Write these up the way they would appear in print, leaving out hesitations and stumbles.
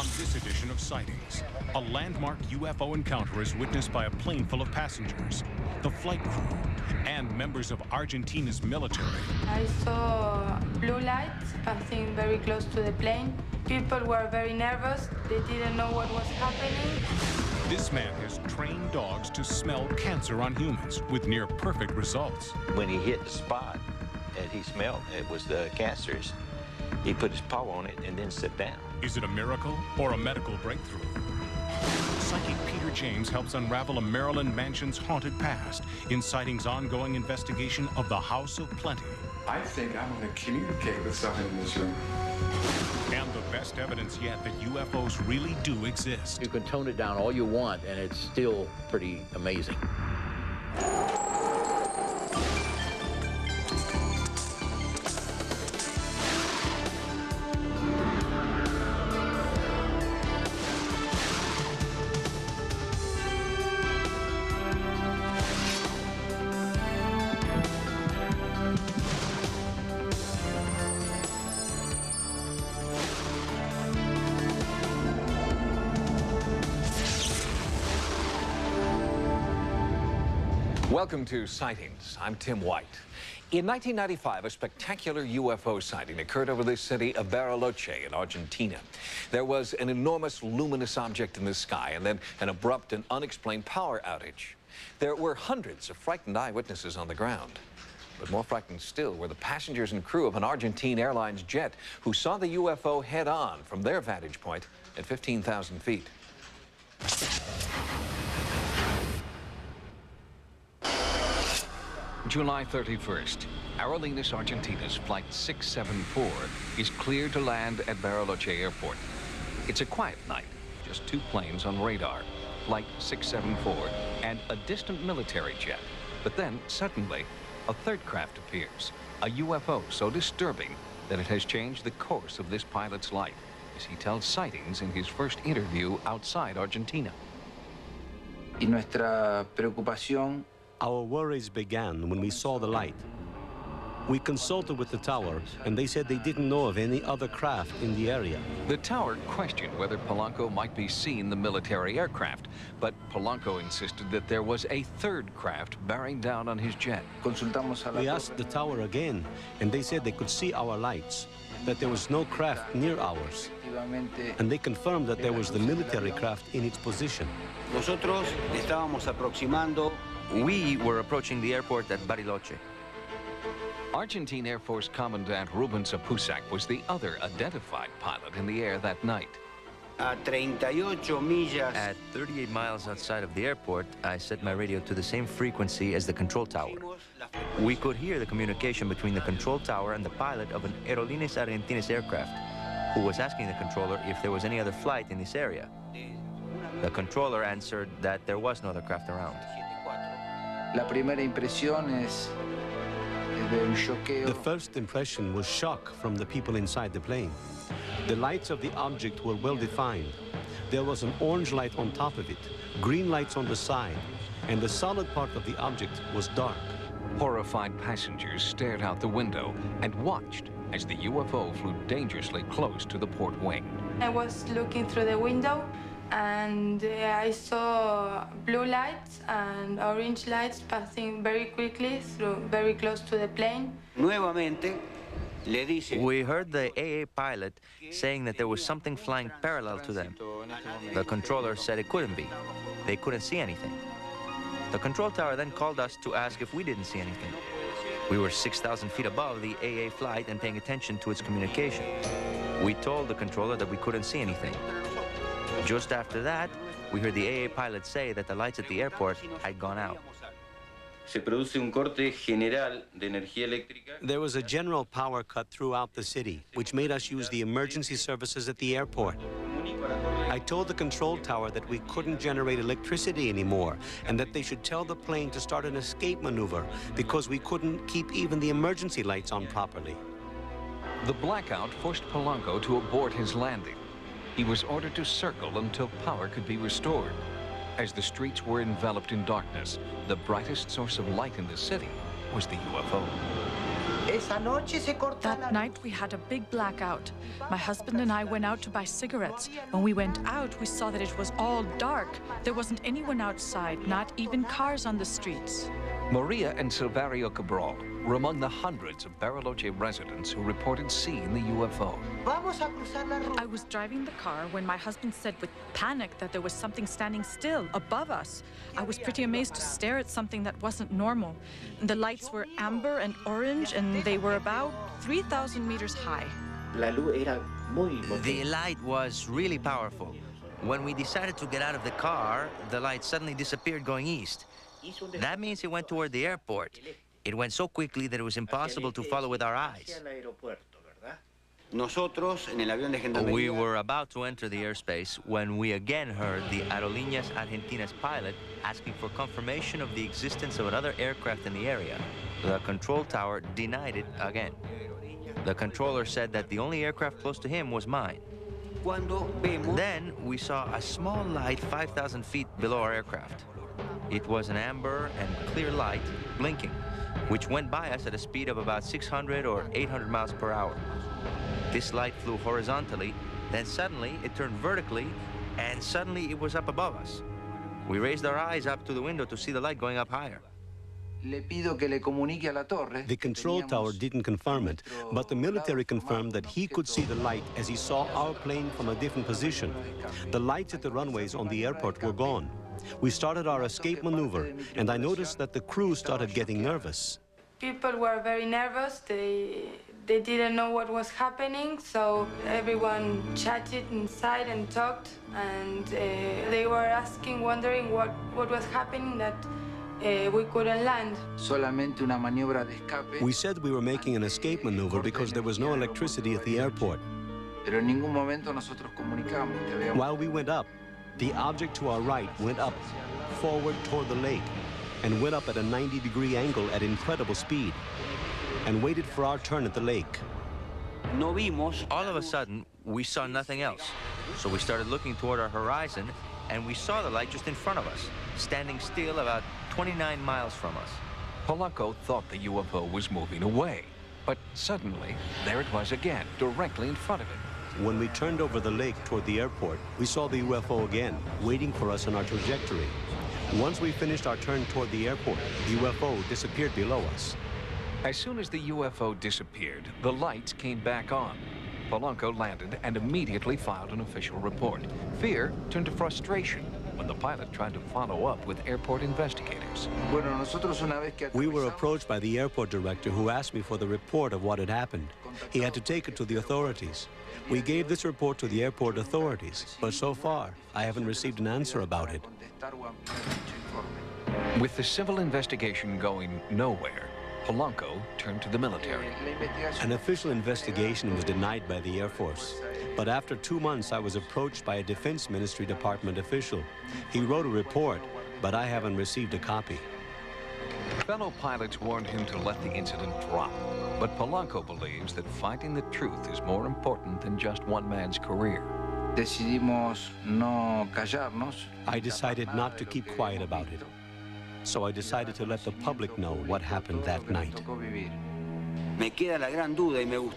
On this edition of Sightings, a landmark UFO encounter is witnessed by a plane full of passengers, the flight crew, and members of Argentina's military. I saw blue lights passing very close to the plane. People were very nervous. They didn't know what was happening. This man has trained dogs to smell cancer on humans with near-perfect results. When he hit the spot and he smelled it was the cancers, he put his paw on it and then sat down. Is it a miracle or a medical breakthrough? Psychic Peter James helps unravel a Maryland mansion's haunted past in Sightings' ongoing investigation of the House of Plenty. I think I'm going to communicate with something in this room. And the best evidence yet that UFOs really do exist. You can tone it down all you want, and it's still pretty amazing. Welcome to Sightings. I'm Tim White. In 1995, a spectacular UFO sighting occurred over the city of Bariloche in Argentina. There was an enormous luminous object in the sky and then an abrupt and unexplained power outage. There were hundreds of frightened eyewitnesses on the ground. But more frightening still were the passengers and crew of an Argentine Airlines jet who saw the UFO head-on from their vantage point at 15,000 feet. July 31st, Aerolíneas Argentinas Flight 674 is cleared to land at Bariloche Airport. It's a quiet night, just two planes on radar, Flight 674 and a distant military jet. But then, suddenly, a third craft appears, a UFO so disturbing that it has changed the course of this pilot's life, as he tells Sightings in his first interview outside Argentina. Y nuestra preocupación. Our worries began when we saw the light. We consulted with the tower, and they said they didn't know of any other craft in the area. The tower questioned whether Polanco might be seeing the military aircraft, but Polanco insisted that there was a third craft bearing down on his jet. We asked the tower again, and they said they could see our lights, that there was no craft near ours. And they confirmed that there was the military craft in its position. Nosotros estábamos aproximando. We were approaching the airport at Bariloche. Argentine Air Force Commandant Ruben Sapusac was the other identified pilot in the air that night. At 38 millas. At 38 miles outside of the airport, I set my radio to the same frequency as the control tower. We could hear the communication between the control tower and the pilot of an Aerolíneas Argentinas aircraft, who was asking the controller if there was any other flight in this area. The controller answered that there was no other craft around. La primera impresión es de un choqueo. The first impression was shock from the people inside the plane. The lights of the object were well defined. There was an orange light on top of it, green lights on the side, and the solid part of the object was dark. Horrified passengers stared out the window and watched as the UFO flew dangerously close to the port wing. I was looking through the window, and I saw blue lights and orange lights passing very quickly through, very close to the plane. Nuevamente, le dice. We heard the AA pilot saying that there was something flying parallel to them. The controller said it couldn't be. They couldn't see anything. The control tower then called us to ask if we didn't see anything. We were 6,000 feet above the AA flight and paying attention to its communication. We told the controller that we couldn't see anything. Just after that, we heard the AA pilot say that the lights at the airport had gone out. There was a general power cut throughout the city, which made us use the emergency services at the airport. I told the control tower that we couldn't generate electricity anymore and that they should tell the plane to start an escape maneuver because we couldn't keep even the emergency lights on properly. The blackout forced Polanco to abort his landing. He was ordered to circle until power could be restored. As the streets were enveloped in darkness, the brightest source of light in the city was the UFO. That night, we had a big blackout. My husband and I went out to buy cigarettes. When we went out, we saw that it was all dark. There wasn't anyone outside, not even cars on the streets. Maria and Silverio Cabral were among the hundreds of Bariloche residents who reported seeing the UFO. I was driving the car when my husband said with panic that there was something standing still above us. I was pretty amazed to stare at something that wasn't normal. The lights were amber and orange, and they were about 3,000 meters high. The light was really powerful. When we decided to get out of the car, the light suddenly disappeared going east. That means it went toward the airport. It went so quickly that it was impossible to follow with our eyes. We were about to enter the airspace when we again heard the Aerolíneas Argentinas pilot asking for confirmation of the existence of another aircraft in the area. The control tower denied it again. The controller said that the only aircraft close to him was mine. Then we saw a small light 5,000 feet below our aircraft. It was an amber and clear light blinking, which went by us at a speed of about 600 or 800 miles per hour. This light flew horizontally, then suddenly it turned vertically, and suddenly it was up above us. We raised our eyes up to the window to see the light going up higher. The control tower didn't confirm it, but the military confirmed that he could see the light as he saw our plane from a different position. The lights at the runways on the airport were gone. We started our escape maneuver, and I noticed that the crew started getting nervous. People were very nervous. They didn't know what was happening, so everyone chatted inside and talked, and they were asking, wondering what was happening, that we couldn't land. We said we were making an escape maneuver because there was no electricity at the airport. While we went up, the object to our right went up, forward toward the lake, and went up at a 90-degree angle at incredible speed, and waited for our turn at the lake. All of a sudden, we saw nothing else. So we started looking toward our horizon, and we saw the light just in front of us, standing still about 29 miles from us. Polanco thought the UFO was moving away, but suddenly, there it was again, directly in front of him. When we turned over the lake toward the airport, we saw the UFO again, waiting for us on our trajectory. Once we finished our turn toward the airport, the UFO disappeared below us. As soon as the UFO disappeared, the lights came back on. Polanco landed and immediately filed an official report. Fear turned to frustration when the pilot tried to follow up with airport investigators. We were approached by the airport director, who asked me for the report of what had happened. He had to take it to the authorities. We gave this report to the airport authorities, but so far, I haven't received an answer about it. With the civil investigation going nowhere, Polanco turned to the military. An official investigation was denied by the Air Force. But after 2 months, I was approached by a Defense Ministry Department official. He wrote a report, but I haven't received a copy. Fellow pilots warned him to let the incident drop, but Polanco believes that finding the truth is more important than just one man's career. I decided not to keep quiet about it. So I decided to let the public know what happened that night.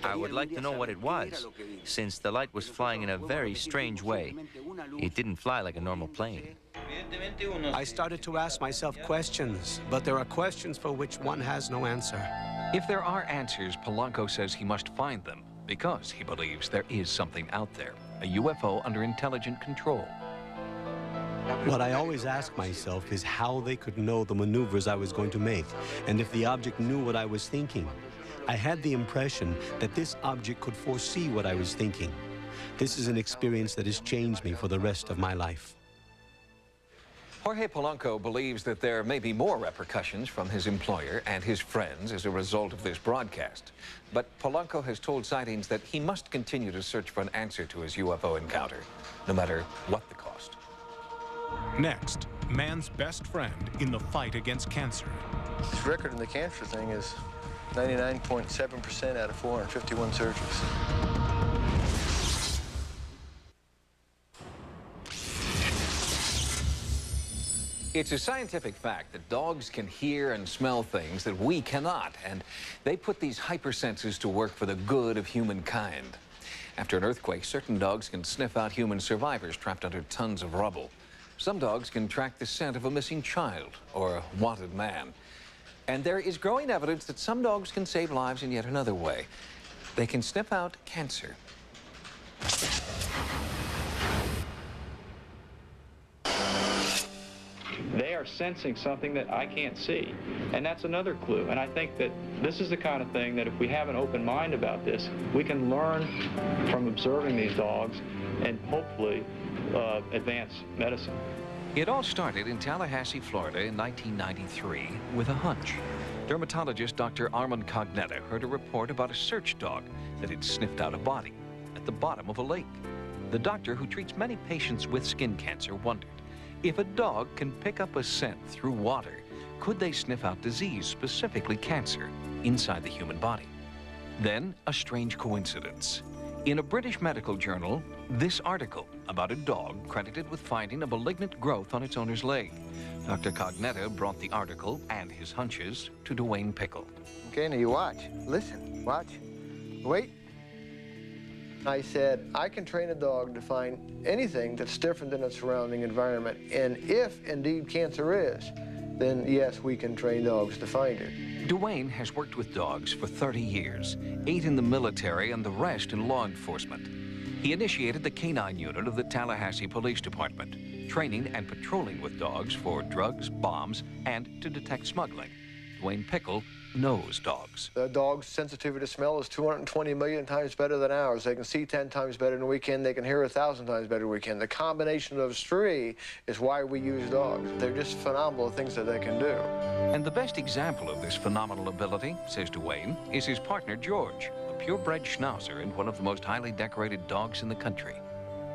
I would like to know what it was, since the light was flying in a very strange way. It didn't fly like a normal plane. I started to ask myself questions, but there are questions for which one has no answer. If there are answers, Polanco says he must find them, because he believes there is something out there, a UFO under intelligent control. What I always ask myself is how they could know the maneuvers I was going to make, and if the object knew what I was thinking. I had the impression that this object could foresee what I was thinking. This is an experience that has changed me for the rest of my life. Jorge Polanco believes that there may be more repercussions from his employer and his friends as a result of this broadcast. But Polanco has told Sightings that he must continue to search for an answer to his UFO encounter, no matter what the cost. Next, man's best friend in the fight against cancer. His record in the cancer thing is 99.7% out of 451 surgeries. It's a scientific fact that dogs can hear and smell things that we cannot, and they put these hypersenses to work for the good of humankind. After an earthquake, certain dogs can sniff out human survivors trapped under tons of rubble. Some dogs can track the scent of a missing child or a wanted man. And there is growing evidence that some dogs can save lives in yet another way. They can sniff out cancer. They are sensing something that I can't see, and that's another clue. And I think that this is the kind of thing that if we have an open mind about this, we can learn from observing these dogs and hopefully advance medicine. It all started in Tallahassee, Florida in 1993 with a hunch. Dermatologist Dr. Armand Cognetta heard a report about a search dog that had sniffed out a body at the bottom of a lake. The doctor, who treats many patients with skin cancer, wondered, if a dog can pick up a scent through water, could they sniff out disease, specifically cancer, inside the human body? Then, a strange coincidence. In a British medical journal, this article about a dog credited with finding a malignant growth on its owner's leg. Dr. Cognetta brought the article and his hunches to Dwayne Pickle. Okay, now you watch. Listen, watch. Wait. I said, I can train a dog to find anything that's different than its surrounding environment. And if indeed cancer is, then yes, we can train dogs to find it. Dwayne has worked with dogs for 30 years, 8 in the military and the rest in law enforcement. He initiated the canine unit of the Tallahassee Police Department, training and patrolling with dogs for drugs, bombs, and to detect smuggling. Dwayne Pickle knows dogs. The dog's sensitivity to smell is 220 million times better than ours. They can see 10 times better than we can. They can hear 1,000 times better than we can. The combination of those three is why we use dogs. They're just phenomenal things that they can do. And the best example of this phenomenal ability, says Dwayne, is his partner George, a purebred schnauzer and one of the most highly decorated dogs in the country.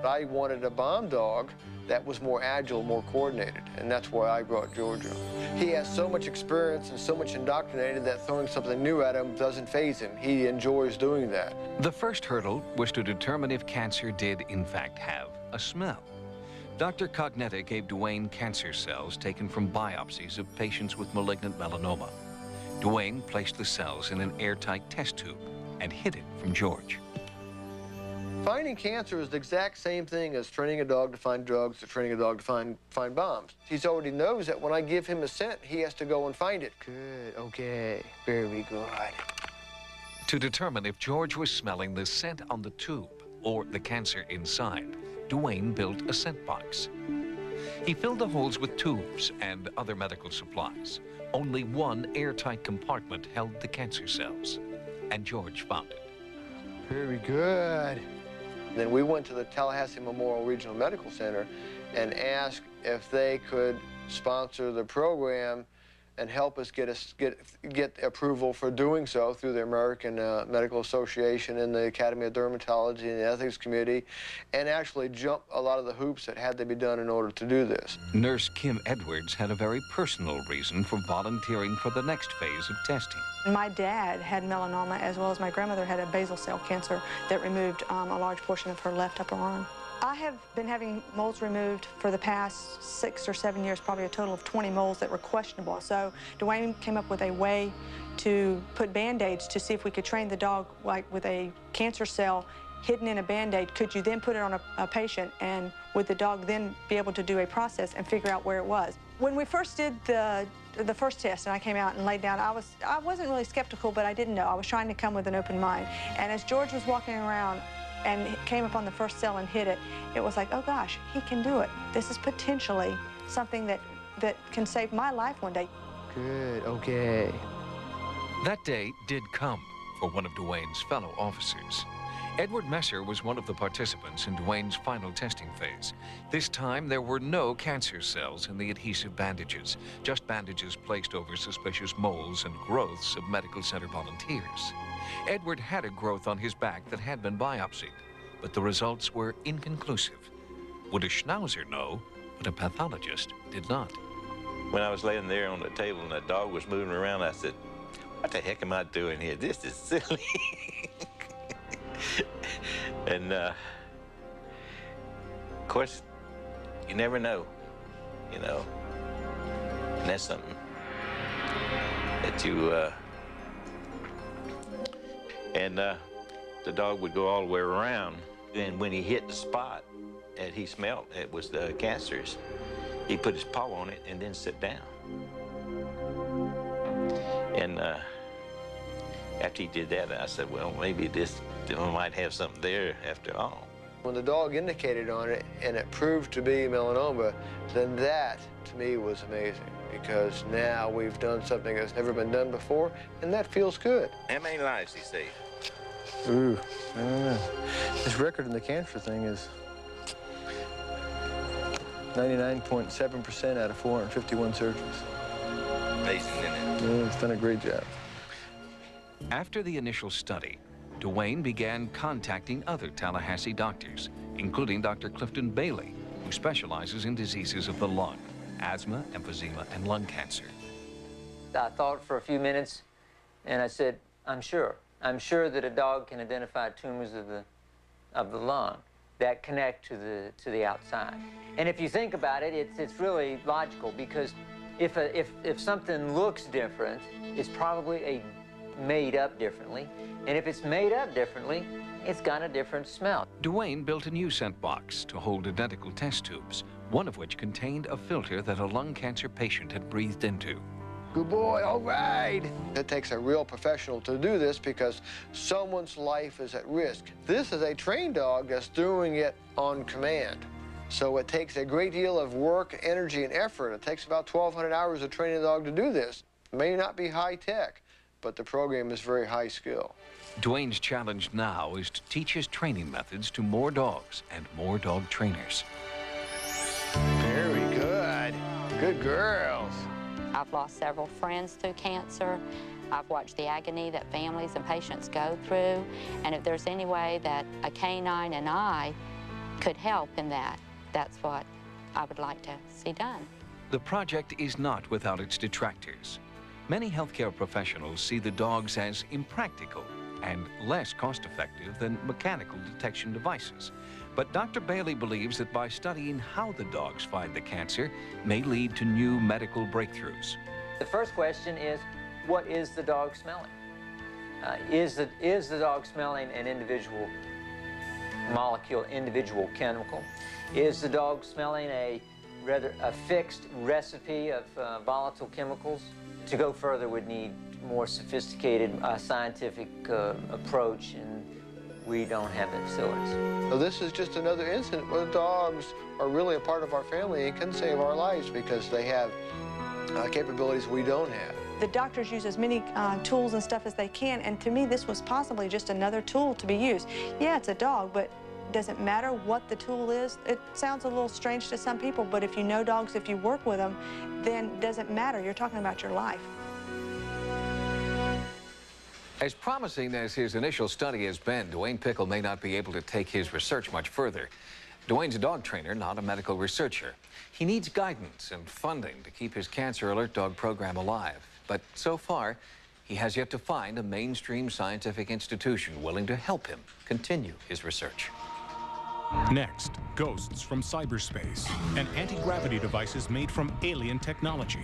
I wanted a bomb dog that was more agile, more coordinated, and that's why I brought George on. He has so much experience and so much indoctrinated that throwing something new at him doesn't faze him. He enjoys doing that. The first hurdle was to determine if cancer did, in fact, have a smell. Dr. Cognetta gave Dwayne cancer cells taken from biopsies of patients with malignant melanoma. Dwayne placed the cells in an airtight test tube and hid it from George. Finding cancer is the exact same thing as training a dog to find drugs or training a dog to find bombs. He already knows that when I give him a scent, he has to go and find it. Good, okay, very good. To determine if George was smelling the scent on the tube or the cancer inside, Dwayne built a scent box. He filled the holes with tubes and other medical supplies. Only one airtight compartment held the cancer cells, and George found it. Very good. Then we went to the Tallahassee Memorial Regional Medical Center and asked if they could sponsor the program and help us get approval for doing so through the American Medical Association and the Academy of Dermatology and the Ethics Committee, and actually jump a lot of the hoops that had to be done in order to do this. Nurse Kim Edwards had a very personal reason for volunteering for the next phase of testing. My dad had melanoma, as well as my grandmother had a basal cell cancer that removed a large portion of her left upper arm. I have been having moles removed for the past 6 or 7 years, probably a total of 20 moles that were questionable. So Dwayne came up with a way to put Band-Aids to see if we could train the dog, like with a cancer cell hidden in a Band-Aid. Could you then put it on a patient, and would the dog then be able to do a process and figure out where it was? When we first did the first test and I came out and laid down, I wasn't really skeptical, but I didn't know. I was trying to come with an open mind. And as George was walking around and came upon the first cell and hit it, it was like, oh gosh, he can do it. This is potentially something that can save my life one day. Good, okay. That day did come for one of Dwayne's fellow officers. Edward Messer was one of the participants in Dwayne's final testing phase. This time, there were no cancer cells in the adhesive bandages, just bandages placed over suspicious moles and growths of medical center volunteers. Edward had a growth on his back that had been biopsied, but the results were inconclusive. Would a schnauzer know, but a pathologist did not. When I was laying there on the table and the dog was moving around, I said, what the heck am I doing here? This is silly. And, of course, you never know, you know. And that's something that you, the dog would go all the way around, and when he hit the spot that he smelled, it was the cancers, he put his paw on it and then sit down. And after he did that, I said, well, maybe this might have something there after all. When the dog indicated on it and it proved to be melanoma, then that, to me, was amazing, because now we've done something that's never been done before, and that feels good. How many lives did he save? Ooh, I don't know. His record in the cancer thing is 99.7% out of 451 surgeries. Amazing, isn't it? Yeah, it's done a great job. After the initial study, Duane began contacting other Tallahassee doctors, including Dr. Clifton Bailey, who specializes in diseases of the lung, asthma, emphysema, and lung cancer. I thought for a few minutes, and I said, I'm sure that a dog can identify tumors of the lung that connect to the outside. And if you think about it, it's really logical, because if something looks different, it's probably made up differently. And if it's made up differently, it's got a different smell. Duane built a new scent box to hold identical test tubes, one of which contained a filter that a lung cancer patient had breathed into. Good boy, all right. It takes a real professional to do this because someone's life is at risk. This is a trained dog that's doing it on command. So it takes a great deal of work, energy, and effort. It takes about 1,200 hours of training a dog to do this. It may not be high tech, but the program is very high skill. Duane's challenge now is to teach his training methods to more dogs and more dog trainers. Very good. Good girls. I've lost several friends through cancer. I've watched the agony that families and patients go through. And if there's any way that a canine and I could help in that, that's what I would like to see done. The project is not without its detractors. Many healthcare professionals see the dogs as impractical and less cost-effective than mechanical detection devices. But Dr. Bailey believes that by studying how the dogs find the cancer may lead to new medical breakthroughs. The first question is, what is the dog smelling? Is the dog smelling an individual molecule, individual chemical? Is the dog smelling a fixed recipe of volatile chemicals? To go further would need more sophisticated scientific approach, and we don't have the facilities. So this is just another incident where the dogs are really a part of our family and can save our lives because they have capabilities we don't have. The doctors use as many tools and stuff as they can, and to me this was possibly just another tool to be used. Yeah, it's a dog, but does it matter what the tool is? It sounds a little strange to some people, but if you know dogs, if you work with them, then it doesn't matter. You're talking about your life. As promising as his initial study has been, Duane Pickle may not be able to take his research much further. Duane's a dog trainer, not a medical researcher. He needs guidance and funding to keep his Cancer Alert Dog program alive. But so far, he has yet to find a mainstream scientific institution willing to help him continue his research. Next, ghosts from cyberspace and anti-gravity devices made from alien technology.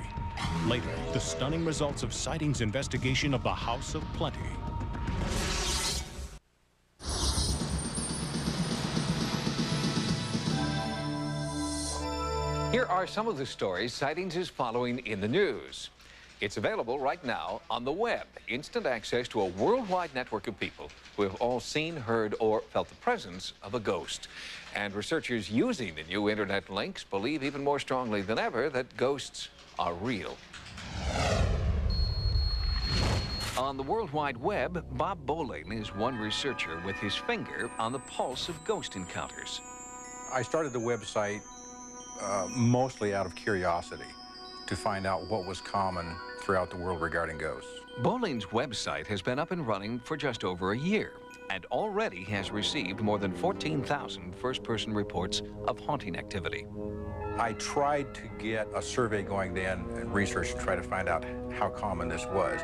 Later, the stunning results of Sightings investigation of the House of Plenty. Here are some of the stories Sightings is following in the news. It's available right now on the web. Instant access to a worldwide network of people who have all seen, heard, or felt the presence of a ghost. And researchers using the new internet links believe even more strongly than ever that ghosts are real. On the World Wide Web, Bob Bowling is one researcher with his finger on the pulse of ghost encounters. I started the website mostly out of curiosity to find out what was common throughout the world regarding ghosts. Bowling's website has been up and running for just over a year and already has received more than 14,000 first-person reports of haunting activity. I tried to get a survey going then and research to try to find out how common this was,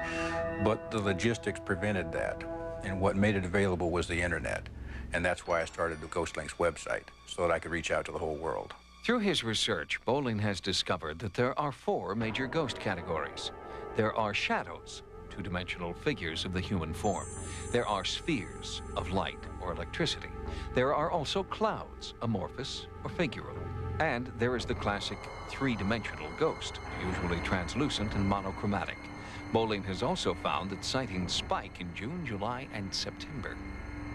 but the logistics prevented that, and what made it available was the internet, and that's why I started the Ghost Links website, so that I could reach out to the whole world. Through his research, Bolin has discovered that there are 4 major ghost categories. There are shadows, two-dimensional figures of the human form. There are spheres of light or electricity. There are also clouds, amorphous or figural. And there is the classic three-dimensional ghost, usually translucent and monochromatic. Bolin has also found that sightings spike in June, July, and September.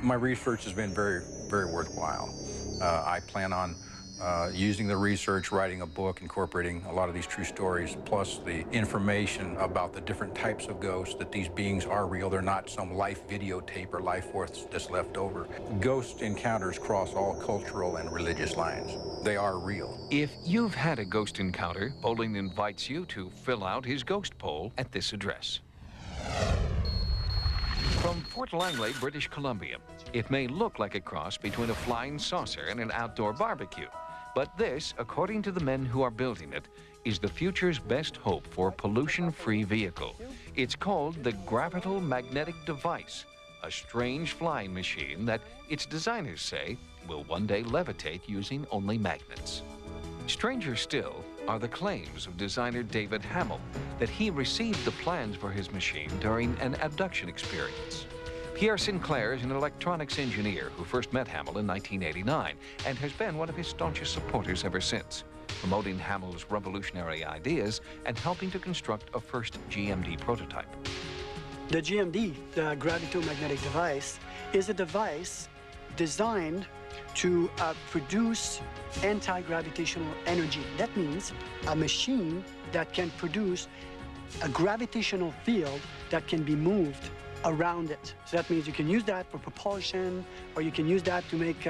My research has been very, very worthwhile. I plan on using the research, writing a book, incorporating a lot of these true stories, plus the information about the different types of ghosts, that these beings are real. They're not some life videotape or life force that's left over. Ghost encounters cross all cultural and religious lines. They are real. If you've had a ghost encounter, Bolin invites you to fill out his ghost poll at this address. From Fort Langley, British Columbia, it may look like a cross between a flying saucer and an outdoor barbecue. But this, according to the men who are building it, is the future's best hope for a pollution-free vehicle. It's called the Gravital Magnetic Device, a strange flying machine that its designers say will one day levitate using only magnets. Stranger still are the claims of designer David Hamill that he received the plans for his machine during an abduction experience. Pierre Sinclair is an electronics engineer who first met Hamill in 1989 and has been one of his staunchest supporters ever since, promoting Hamill's revolutionary ideas and helping to construct a first GMD prototype. The GMD, the Gravito-Magnetic Device, is a device designed to produce anti-gravitational energy. That means a machine that can produce a gravitational field that can be moved around it. So that means you can use that for propulsion, or you can use that to make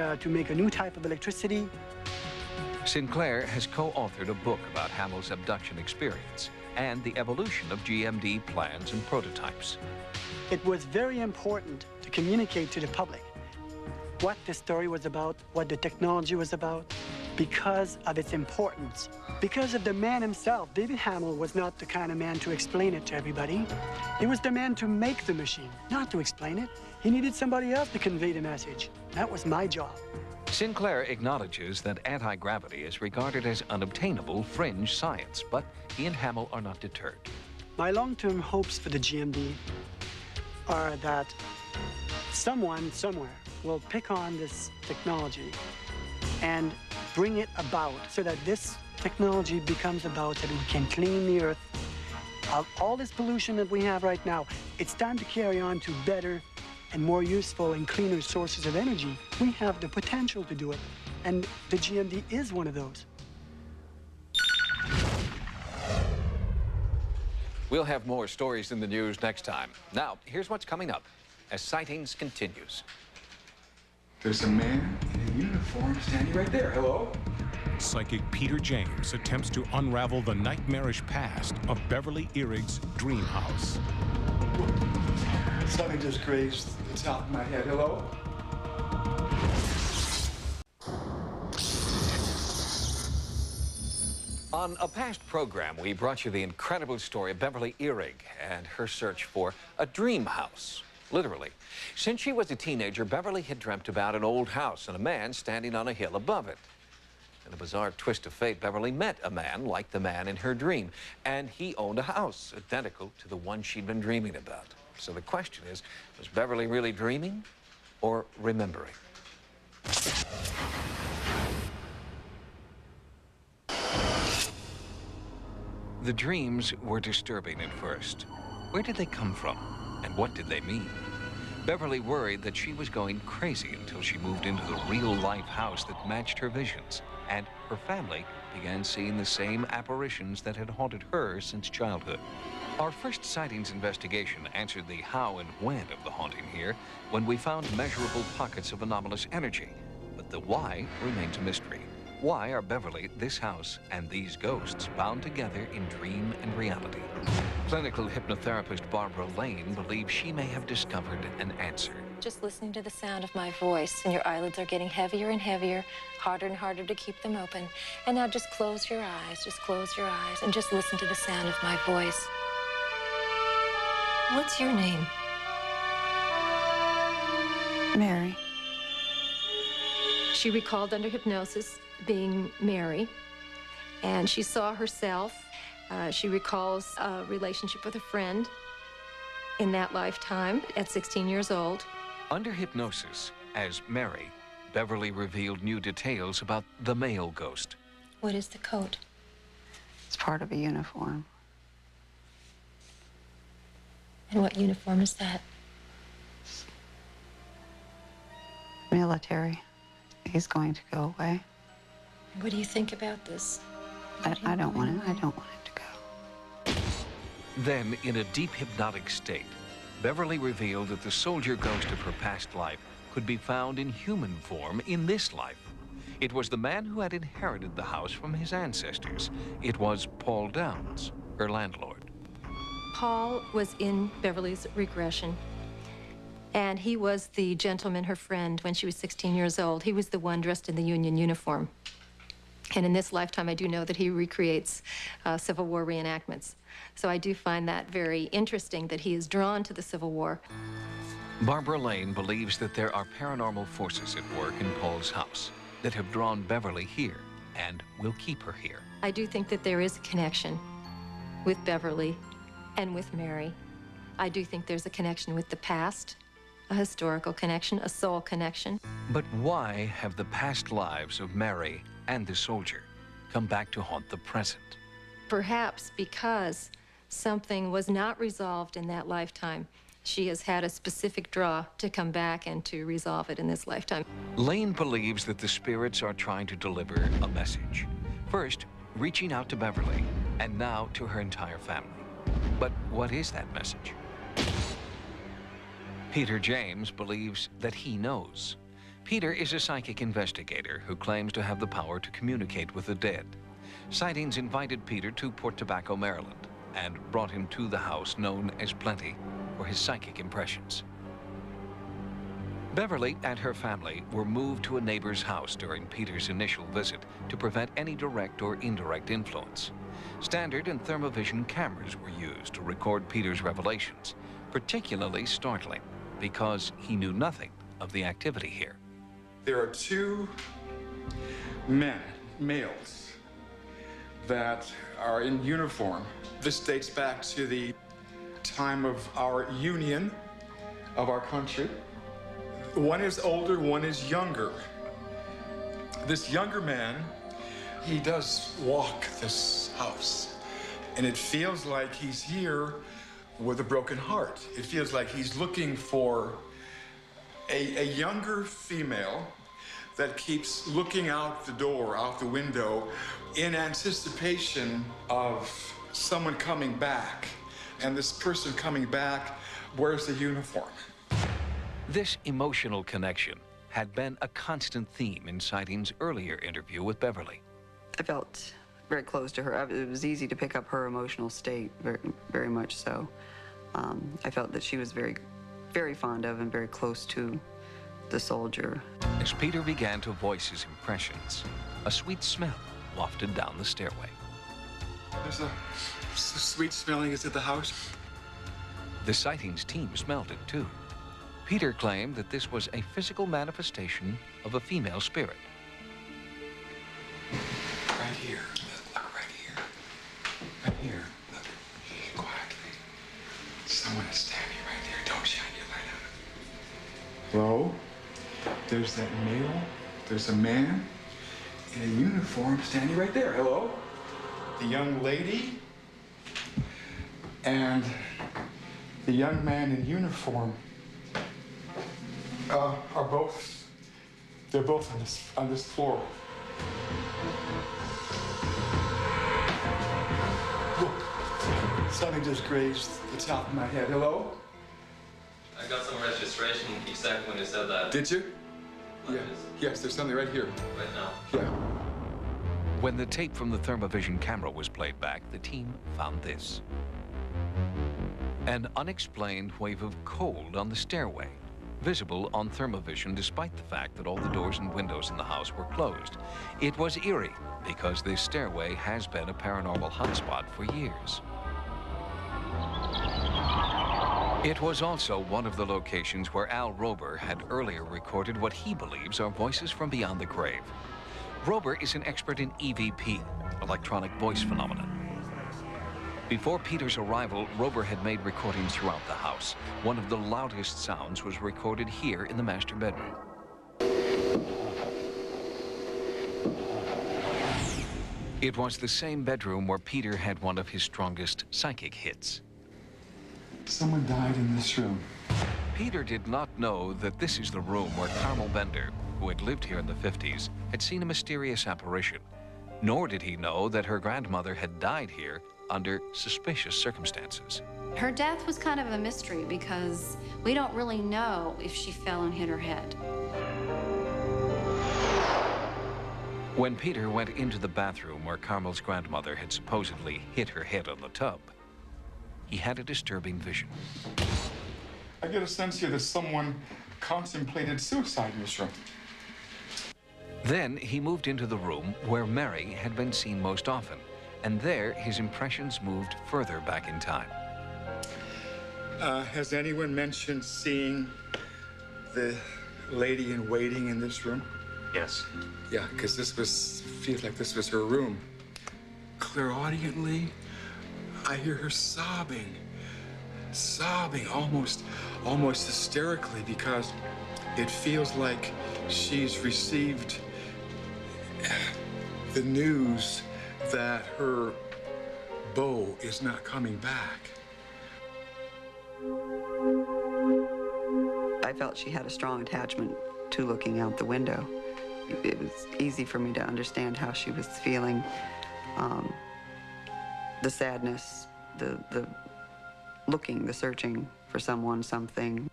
a new type of electricity. Sinclair has co-authored a book about Hamill's abduction experience and the evolution of GMD plans and prototypes. It was very important to communicate to the public what the story was about, what the technology was about, because of its importance. Because of the man himself, David Hamill was not the kind of man to explain it to everybody. He was the man to make the machine, not to explain it. He needed somebody else to convey the message. That was my job. Sinclair acknowledges that anti-gravity is regarded as unobtainable fringe science, but he and Hamill are not deterred. My long-term hopes for the GMD are that someone, somewhere, will pick on this technology and bring it about so that this technology becomes about that we can clean the earth of all this pollution that we have right now. It's time to carry on to better and more useful and cleaner sources of energy. We have the potential to do it, and the GMD is one of those. We'll have more stories in the news next time. Now, here's what's coming up as Sightings continues. There's a man in a uniform standing right there. Hello? Psychic Peter James attempts to unravel the nightmarish past of Beverly Irig's dream house. Something just grazed the top of my head. Hello? On a past program, we brought you the incredible story of Beverly Irig and her search for a dream house. Literally. Since she was a teenager, Beverly had dreamt about an old house and a man standing on a hill above it. In a bizarre twist of fate, Beverly met a man like the man in her dream, and he owned a house identical to the one she'd been dreaming about. So the question is, was Beverly really dreaming or remembering? The dreams were disturbing at first. Where did they come from? And what did they mean? Beverly worried that she was going crazy until she moved into the real-life house that matched her visions, and her family began seeing the same apparitions that had haunted her since childhood. Our first sightings investigation answered the how and when of the haunting here when we found measurable pockets of anomalous energy, but the why remains a mystery. Why are Beverly, this house, and these ghosts bound together in dream and reality? Clinical hypnotherapist Barbara Lane believes she may have discovered an answer. Just listening to the sound of my voice, and your eyelids are getting heavier and heavier, harder and harder to keep them open. And now just close your eyes, and just listen to the sound of my voice. What's your name? Mary. She recalled under hypnosis being Mary, and she saw herself. She recalls a relationship with a friend in that lifetime at 16 years old. Under hypnosis, as Mary, Beverly revealed new details about the male ghost. What is the coat? It's part of a uniform. And what uniform is that? Military. He's going to go away. What do you think about this? I don't want it. I don't want it to go. Then, in a deep hypnotic state, Beverly revealed that the soldier ghost of her past life could be found in human form in this life. It was the man who had inherited the house from his ancestors. It was Paul Downs, her landlord. Paul was in Beverly's regression, and he was the gentleman, her friend, when she was 16 years old. He was the one dressed in the Union uniform. And in this lifetime, I do know that he recreates Civil War reenactments. So I do find that very interesting that he is drawn to the Civil War. Barbara Lane believes that there are paranormal forces at work in Paul's house that have drawn Beverly here and will keep her here. I do think that there is a connection with Beverly and with Mary. I do think there's a connection with the past, a historical connection, a soul connection. But why have the past lives of Mary and the soldier come back to haunt the present? Perhaps because something was not resolved in that lifetime. She has had a specific draw to come back and to resolve it in this lifetime. Lane believes that the spirits are trying to deliver a message. First, reaching out to Beverly, and now to her entire family. But what is that message? Peter James believes that he knows. Peter is a psychic investigator who claims to have the power to communicate with the dead. Sightings invited Peter to Port Tobacco, Maryland, and brought him to the house known as Plenty for his psychic impressions. Beverly and her family were moved to a neighbor's house during Peter's initial visit to prevent any direct or indirect influence. Standard and thermovision cameras were used to record Peter's revelations, particularly startling because he knew nothing of the activity here. There are two men, males, that are in uniform. This dates back to the time of our union of our country. One is older, one is younger. This younger man, he does walk this house, and it feels like he's here with a broken heart. It feels like he's looking for a younger female that keeps looking out the door, out the window, in anticipation of someone coming back. And this person coming back wears the uniform. This emotional connection had been a constant theme in Sightings' earlier interview with Beverly. I felt very close to her. It was easy to pick up her emotional state, very, very much so. I felt that she was very, very fond of and very close to the soldier. As Peter began to voice his impressions, a sweet smell wafted down the stairway. There's a sweet smelling. Is it the house? The Sightings team smelled it too. Peter claimed that this was a physical manifestation of a female spirit. Right here. Look, right here. Right here. Look. Quietly. Someone is standing right there. Don't shine your light on it. Hello? There's that male. There's a man in a uniform standing right there. Hello? The young lady and the young man in uniform they're both on this floor. Look, something just grazed the top of my head. Hello? I got some registration exactly when you said that. Did you? Yeah. Yes, there's something right here. Right now. Yeah. When the tape from the thermovision camera was played back, the team found this. An unexplained wave of cold on the stairway, visible on thermovision despite the fact that all the doors and windows in the house were closed. It was eerie because this stairway has been a paranormal hotspot for years. It was also one of the locations where Al Rober had earlier recorded what he believes are voices from beyond the grave. Rober is an expert in EVP, electronic voice phenomenon. Before Peter's arrival, Rober had made recordings throughout the house. One of the loudest sounds was recorded here in the master bedroom. It was the same bedroom where Peter had one of his strongest psychic hits. Someone died in this room. Peter did not know that this is the room where Carmel Bender, who had lived here in the 50s, had seen a mysterious apparition. Nor did he know that her grandmother had died here under suspicious circumstances. Her death was kind of a mystery because we don't really know if she fell and hit her head. When Peter went into the bathroom where Carmel's grandmother had supposedly hit her head on the tub, he had a disturbing vision. I get a sense here that someone contemplated suicide in this room. Then he moved into the room where Mary had been seen most often, and there his impressions moved further back in time. Has anyone mentioned seeing the lady in waiting in this room? Yes. Yeah, because feels like this was her room. Clairaudiently, I hear her sobbing, almost hysterically, because it feels like she's received the news that her beau is not coming back. I felt she had a strong attachment to looking out the window. It was easy for me to understand how she was feeling. The sadness, the looking, the searching for someone, something.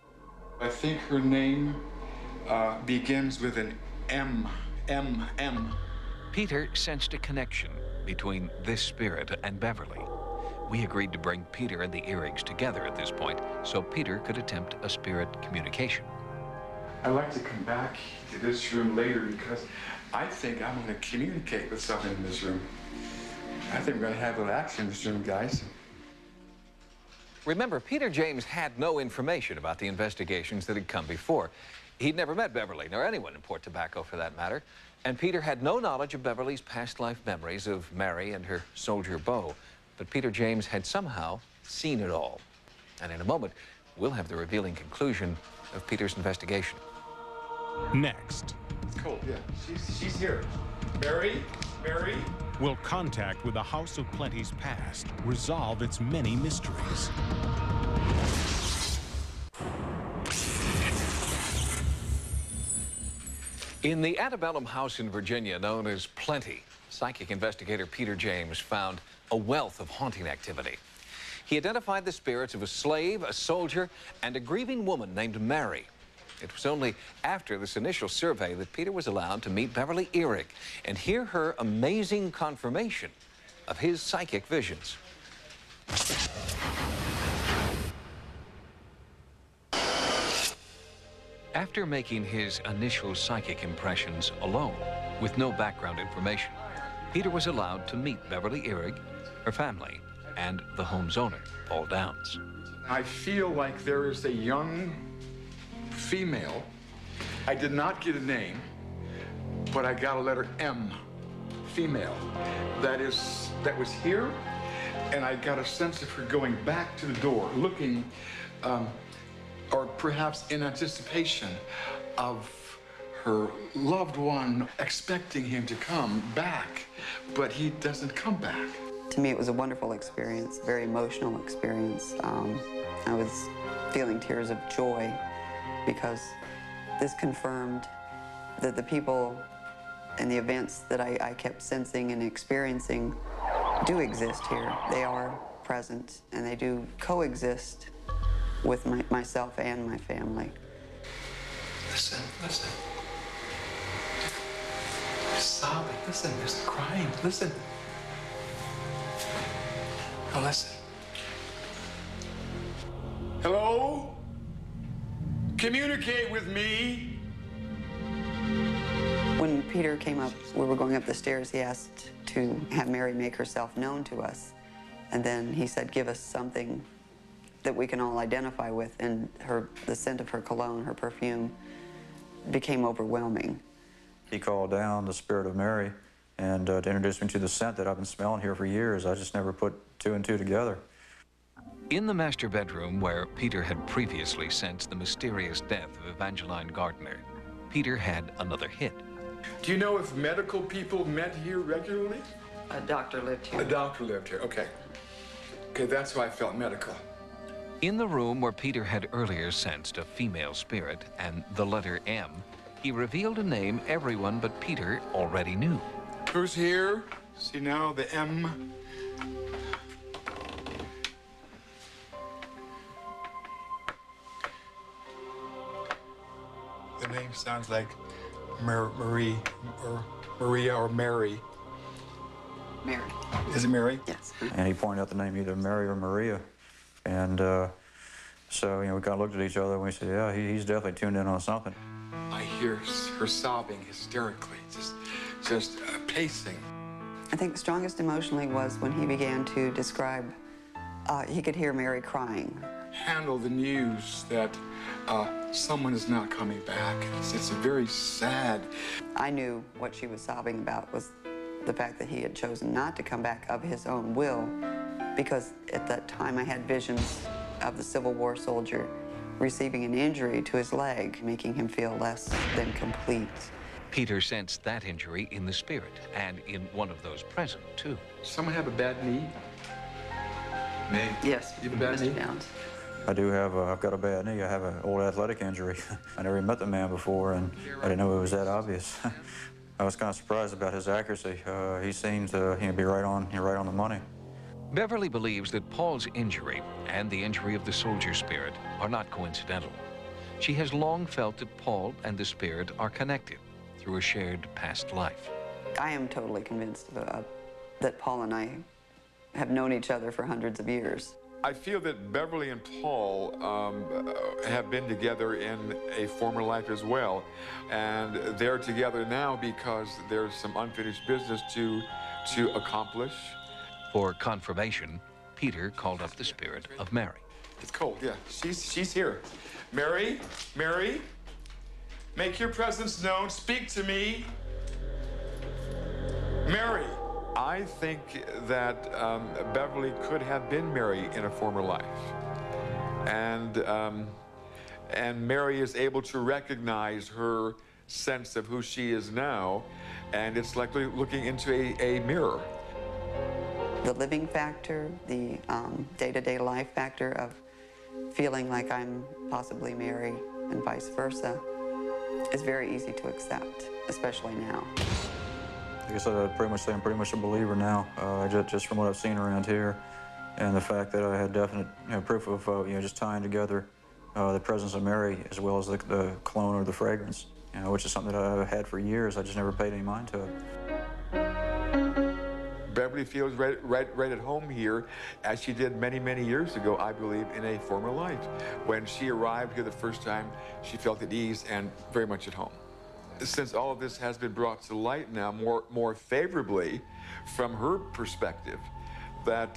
I think her name begins with an M. Peter sensed a connection between this spirit and Beverly. We agreed to bring Peter and the Earigs together at this point so Peter could attempt a spirit communication. I'd like to come back to this room later because I think I'm going to communicate with someone in this room. I think we're going to have a little action in this room, guys. Remember, Peter James had no information about the investigations that had come before. He'd never met Beverly, nor anyone in Port Tobacco for that matter. And Peter had no knowledge of Beverly's past life memories of Mary and her soldier beau. But Peter James had somehow seen it all. And in a moment, we'll have the revealing conclusion of Peter's investigation. Next. Cool, yeah. She's here. Mary? Will contact with the House of Plenty's past resolve its many mysteries? In the antebellum house in Virginia known as Plenty, psychic investigator Peter James found a wealth of haunting activity. He identified the spirits of a slave, a soldier, and a grieving woman named Mary. It was only after this initial survey that Peter was allowed to meet Beverly Earig and hear her amazing confirmation of his psychic visions. After making his initial psychic impressions alone, with no background information, Peter was allowed to meet Beverly Earig, her family, and the home's owner, Paul Downs. I feel like there is a young female. I did not get a name, but I got a letter M, female. That was here, and I got a sense of her going back to the door, looking, or perhaps in anticipation of her loved one, expecting him to come back, but he doesn't come back. To me, it was a wonderful experience, very emotional experience. I was feeling tears of joy because this confirmed that the people and the events that I kept sensing and experiencing do exist here. They are present, and they do coexist with myself and my family. Listen. They're sobbing. Listen, they're crying. Listen. Now listen. Hello? Communicate with me. When Peter came up, we were going up the stairs, he asked to have Mary make herself known to us. And then he said, give us something that we can all identify with, and the scent of her cologne, her perfume, became overwhelming. He called down the spirit of Mary and to introduce me to the scent that I've been smelling here for years. I just never put two and two together. In the master bedroom where Peter had previously sensed the mysterious death of Evangeline Gardner, Peter had another hit. Do you know if medical people met here regularly? A doctor lived here. A doctor lived here, okay. Okay, that's why I felt medical. In the room where Peter had earlier sensed a female spirit and the letter M, he revealed a name everyone but Peter already knew. Who's here? See now, the M. The name sounds like Marie, or Maria, or Mary. Mary. Is it Mary? Yes. And he pointed out the name either Mary or Maria. And so, we kind of looked at each other and we said, yeah, he's definitely tuned in on something. I hear her sobbing hysterically, just pacing. I think the strongest emotionally was when he began to describe, he could hear Mary crying. Handle the news that someone is not coming back. It's very sad. I knew what she was sobbing about was the fact that he had chosen not to come back of his own will, because at that time I had visions of the Civil War soldier receiving an injury to his leg, making him feel less than complete. Peter sensed that injury in the spirit and in one of those present, too. Someone have a bad knee? Me? Yes, you have a bad knee? Downs. I do have, I've got a bad knee. I have an old athletic injury. I never met the man before, and I didn't know it was that obvious. I was kind of surprised about his accuracy. He seemed to be right on the money. Beverly believes that Paul's injury and the injury of the soldier spirit are not coincidental. She has long felt that Paul and the spirit are connected through a shared past life. I am totally convinced that Paul and I have known each other for hundreds of years. I feel that Beverly and Paul have been together in a former life as well. And they're together now because there's some unfinished business to accomplish. For confirmation, Peter called up the spirit of Mary. It's cold, yeah. She's here. Mary, Mary, make your presence known. Speak to me. Mary. I think that Beverly could have been Mary in a former life. And Mary is able to recognize her sense of who she is now, and it's like looking into a mirror. The living factor, the day-to-day life factor of feeling like I'm possibly Mary and vice versa is very easy to accept, especially now. I guess I'd pretty much say I'm pretty much a believer now, just from what I've seen around here, and the fact that I had definite proof of just tying together the presence of Mary as well as the cologne or the fragrance, which is something that I've had for years. I just never paid any mind to it. Beverly feels right at home here, as she did many, many years ago, I believe, in a former life. When she arrived here the first time, she felt at ease and very much at home. Since all of this has been brought to light now more favorably from her perspective, that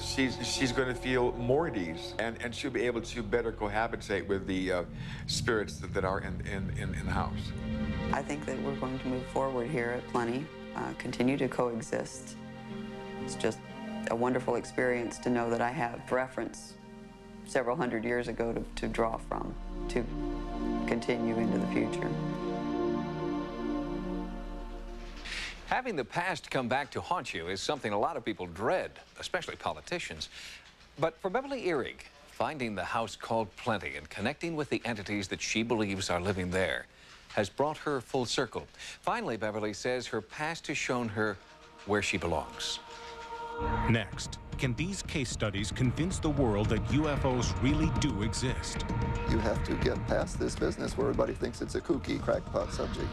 she's going to feel more at ease, and she'll be able to better cohabitate with the spirits that are in the house. I think that we're going to move forward here at Plenty, continue to coexist. It's just a wonderful experience to know that I have reference several hundred years ago to draw from, to continue into the future. Having the past come back to haunt you is something a lot of people dread, especially politicians. But for Beverly Ehrig, finding the house called Plenty and connecting with the entities that she believes are living there has brought her full circle. Finally, Beverly says her past has shown her where she belongs. Next, can these case studies convince the world that UFOs really do exist? You have to get past this business where everybody thinks it's a kooky, crackpot subject.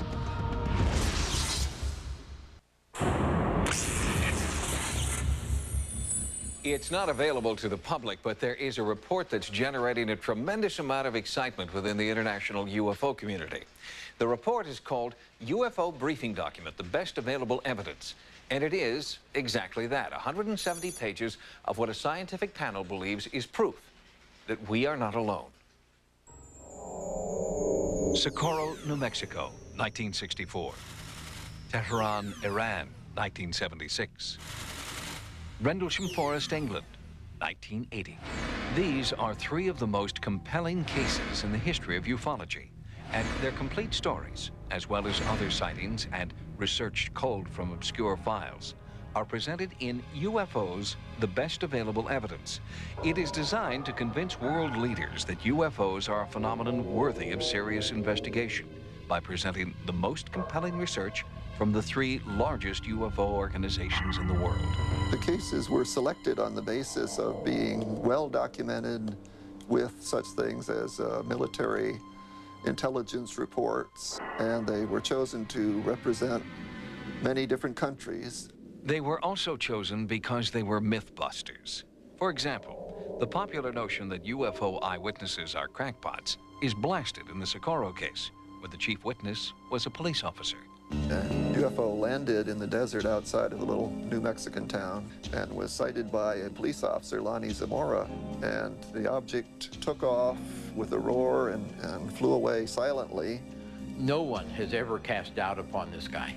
It's not available to the public, but there is a report that's generating a tremendous amount of excitement within the international UFO community. The report is called UFO Briefing Document, the best available evidence. And it is exactly that, 170 pages of what a scientific panel believes is proof that we are not alone. Socorro, New Mexico, 1964. Tehran, Iran, 1976. Rendlesham Forest, England, 1980. These are three of the most compelling cases in the history of ufology, and their complete stories, as well as other sightings and researched cold from obscure files, are presented in UFOs, the best available evidence. It is designed to convince world leaders that UFOs are a phenomenon worthy of serious investigation by presenting the most compelling research from the three largest UFO organizations in the world. The cases were selected on the basis of being well documented with such things as military intelligence reports, and they were chosen to represent many different countries. They were also chosen because they were mythbusters. For example, the popular notion that UFO eyewitnesses are crackpots is blasted in the Socorro case, where the chief witness was a police officer. A UFO landed in the desert outside of a little New Mexican town and was sighted by a police officer, Lonnie Zamora, and the object took off with a roar and flew away silently. No one has ever cast doubt upon this guy.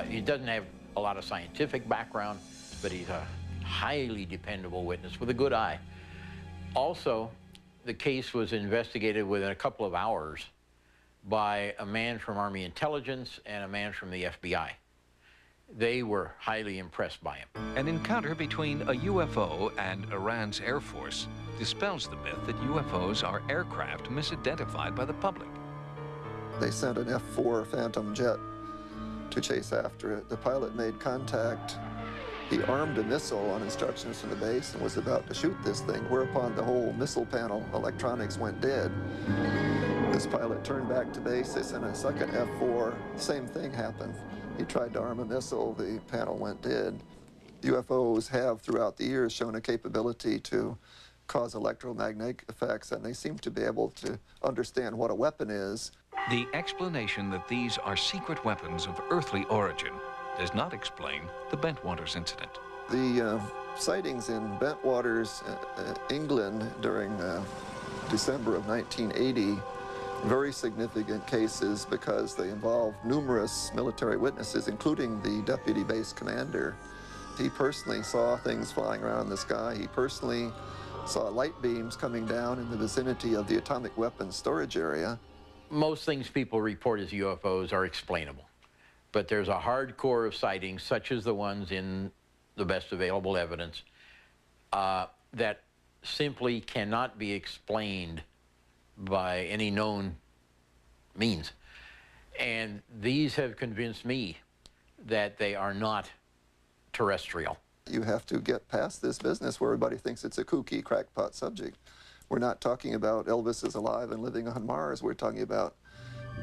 He doesn't have a lot of scientific background, but he's a highly dependable witness with a good eye. Also, the case was investigated within a couple of hours by a man from Army Intelligence and a man from the FBI. They were highly impressed by him. An encounter between a UFO and Iran's Air Force dispels the myth that UFOs are aircraft misidentified by the public. They sent an F-4 Phantom jet to chase after it. The pilot made contact. He armed a missile on instructions from the base and was about to shoot this thing, whereupon the whole missile panel electronics went dead. This pilot turned back to base. They sent a second F-4. Same thing happened. He tried to arm a missile. The panel went dead. UFOs have, throughout the years, shown a capability to cause electromagnetic effects, and they seem to be able to understand what a weapon is. The explanation that these are secret weapons of earthly origin does not explain the Bentwaters incident. The sightings in Bentwaters, England, during December of 1980, very significant cases because they involve numerous military witnesses, including the deputy base commander. He personally saw things flying around the sky. He personally saw light beams coming down in the vicinity of the atomic weapons storage area. Most things people report as UFOs are explainable, but there's a hardcore of sightings, such as the ones in the best available evidence, that simply cannot be explained by any known means. And these have convinced me that they are not terrestrial. You have to get past this business where everybody thinks it's a kooky, crackpot subject. We're not talking about Elvis is alive and living on Mars. We're talking about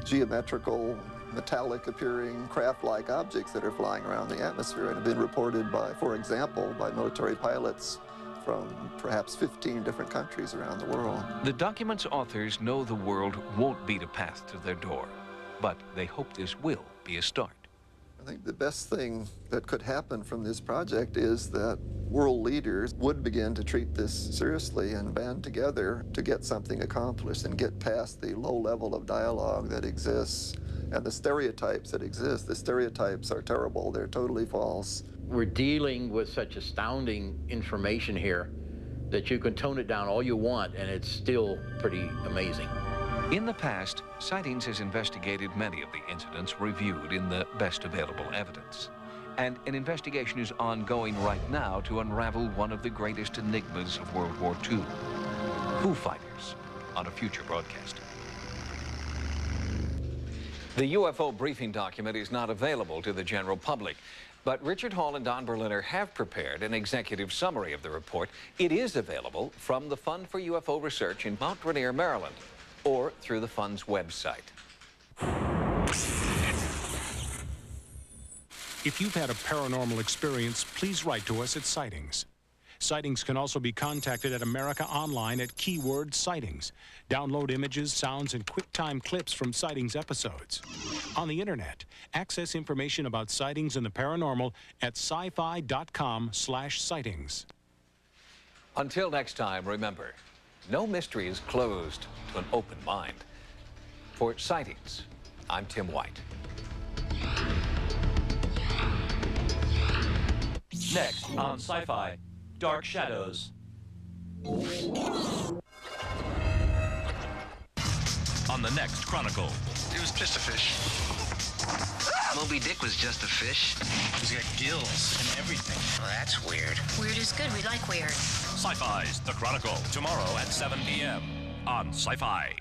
geometrical, metallic-appearing, craft-like objects that are flying around the atmosphere and have been reported by, for example, by military pilots from perhaps 15 different countries around the world. The document's authors know the world won't beat a path to their door, but they hope this will be a start. I think the best thing that could happen from this project is that world leaders would begin to treat this seriously and band together to get something accomplished and get past the low level of dialogue that exists and the stereotypes that exist. The stereotypes are terrible. They're totally false. We're dealing with such astounding information here that you can tone it down all you want and it's still pretty amazing. In the past, Sightings has investigated many of the incidents reviewed in the best available evidence. And an investigation is ongoing right now to unravel one of the greatest enigmas of World War II. Foo Fighters, on a future broadcast. The UFO briefing document is not available to the general public, but Richard Hall and Don Berliner have prepared an executive summary of the report. It is available from the Fund for UFO Research in Mount Rainier, Maryland, or through the Fund's website. If you've had a paranormal experience, please write to us at Sightings. Sightings can also be contacted at America Online at keyword Sightings. Download images, sounds, and QuickTime clips from Sightings episodes. On the internet, access information about sightings and the paranormal at sci-fi.com/sightings. Until next time, remember, no mystery is closed to an open mind. For Sightings, I'm Tim White. Next on Sci-Fi, Dark Shadows. On the next Chronicle. It was just a fish. Moby Dick was just a fish. He's got gills and everything. Well, that's weird. Weird is good. We like weird. Sci-Fi's The Chronicle, tomorrow at 7 p.m. on Sci-Fi.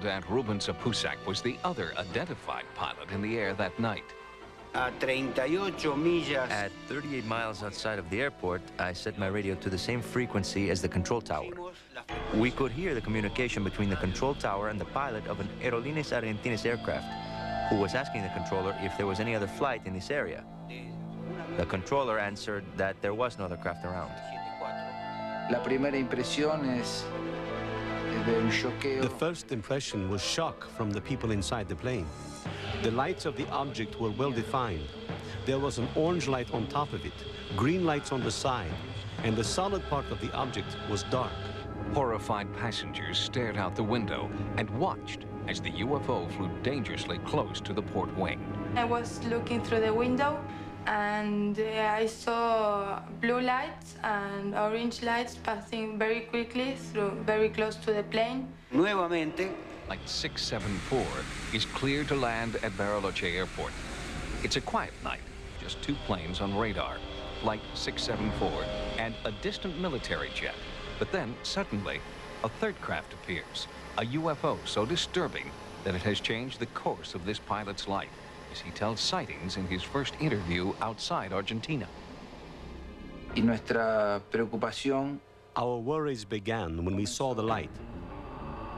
And Ruben Sapusak was the other identified pilot in the air that night. At 38 miles outside of the airport, I set my radio to the same frequency as the control tower. We could hear the communication between the control tower and the pilot of an Aerolíneas Argentinas aircraft, who was asking the controller if there was any other flight in this area. The controller answered that there was no other craft around. La primera impresión es The first impression was shock from the people inside the plane. The lights of the object were well defined. There was an orange light on top of it, green lights on the side, and the solid part of the object was dark. Horrified passengers stared out the window and watched as the UFO flew dangerously close to the port wing. I was looking through the window and I saw blue lights and orange lights passing very quickly through, very close to the plane. Nuevamente, Flight 674 is clear to land at Bariloche Airport. It's a quiet night, just two planes on radar, Flight 674 and a distant military jet. But then, suddenly, a third craft appears, a UFO so disturbing that it has changed the course of this pilot's life, as he tells Sightings in his first interview outside Argentina. Y nuestra preocupación. Our worries began when we saw the light.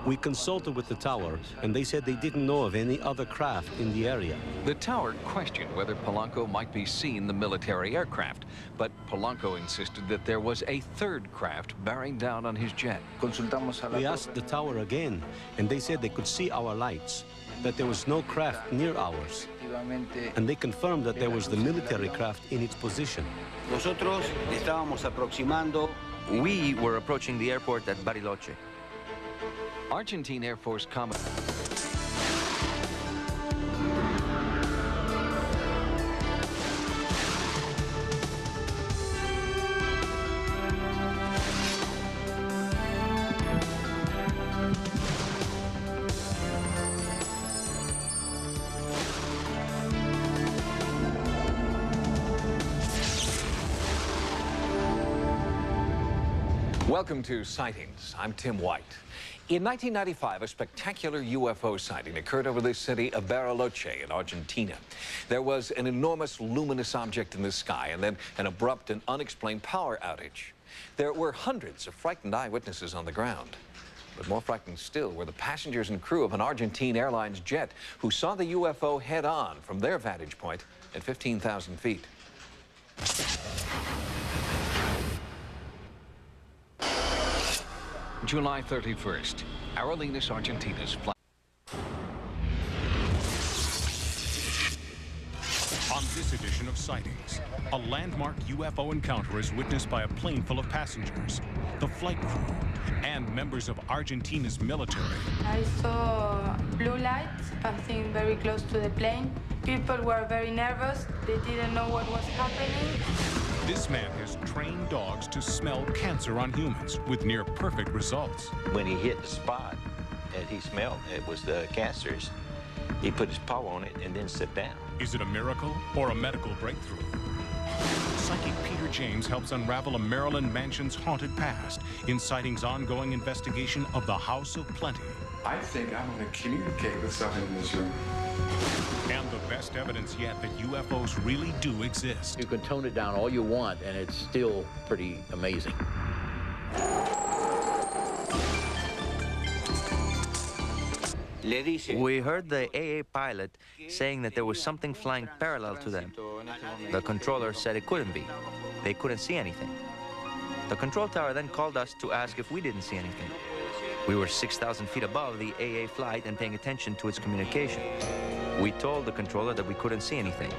We consulted with the tower, and they said they didn't know of any other craft in the area. The tower questioned whether Polanco might be seeing the military aircraft, but Polanco insisted that there was a third craft bearing down on his jet. We asked the tower again, and they said they could see our lights, that there was no craft near ours. And they confirmed that there was the military craft in its position. We were approaching the airport at Bariloche. Argentine Air Force Commodore. Welcome to Sightings. I'm Tim White. In 1995, a spectacular UFO sighting occurred over the city of Bariloche in Argentina. There was an enormous luminous object in the sky and then an abrupt and unexplained power outage. There were hundreds of frightened eyewitnesses on the ground. But more frightening still were the passengers and crew of an Argentine Airlines jet who saw the UFO head-on from their vantage point at 15,000 feet. July 31st, Aerolíneas Argentinas flight. On this edition of Sightings, a landmark UFO encounter is witnessed by a plane full of passengers, the flight crew, and members of Argentina's military. I saw blue lights passing very close to the plane. People were very nervous. They didn't know what was happening. This man has trained dogs to smell cancer on humans with near-perfect results. When he hit the spot that he smelled, it was the cancers. He put his paw on it and then sat down. Is it a miracle or a medical breakthrough? Psychic Peter James helps unravel a Maryland mansion's haunted past in Sightings' ongoing investigation of the House of Plenty. I think I'm going to communicate with something in this room. And the best evidence yet that UFOs really do exist. You can tone it down all you want, and it's still pretty amazing. We heard the AA pilot saying that there was something flying parallel to them. The controller said it couldn't be. They couldn't see anything. The control tower then called us to ask if we didn't see anything. We were 6,000 feet above the AA flight and paying attention to its communication. We told the controller that we couldn't see anything.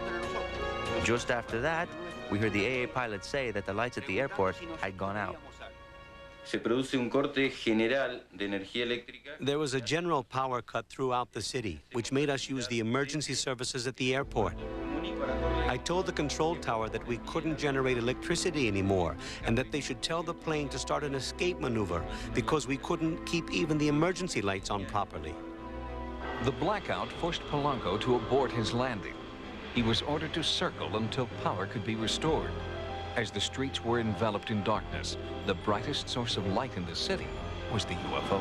Just after that, we heard the AA pilot say that the lights at the airport had gone out. There was a general power cut throughout the city, which made us use the emergency services at the airport. I told the control tower that we couldn't generate electricity anymore and that they should tell the plane to start an escape maneuver because we couldn't keep even the emergency lights on properly. The blackout forced Polanco to abort his landing. He was ordered to circle until power could be restored. As the streets were enveloped in darkness, the brightest source of light in the city was the UFO.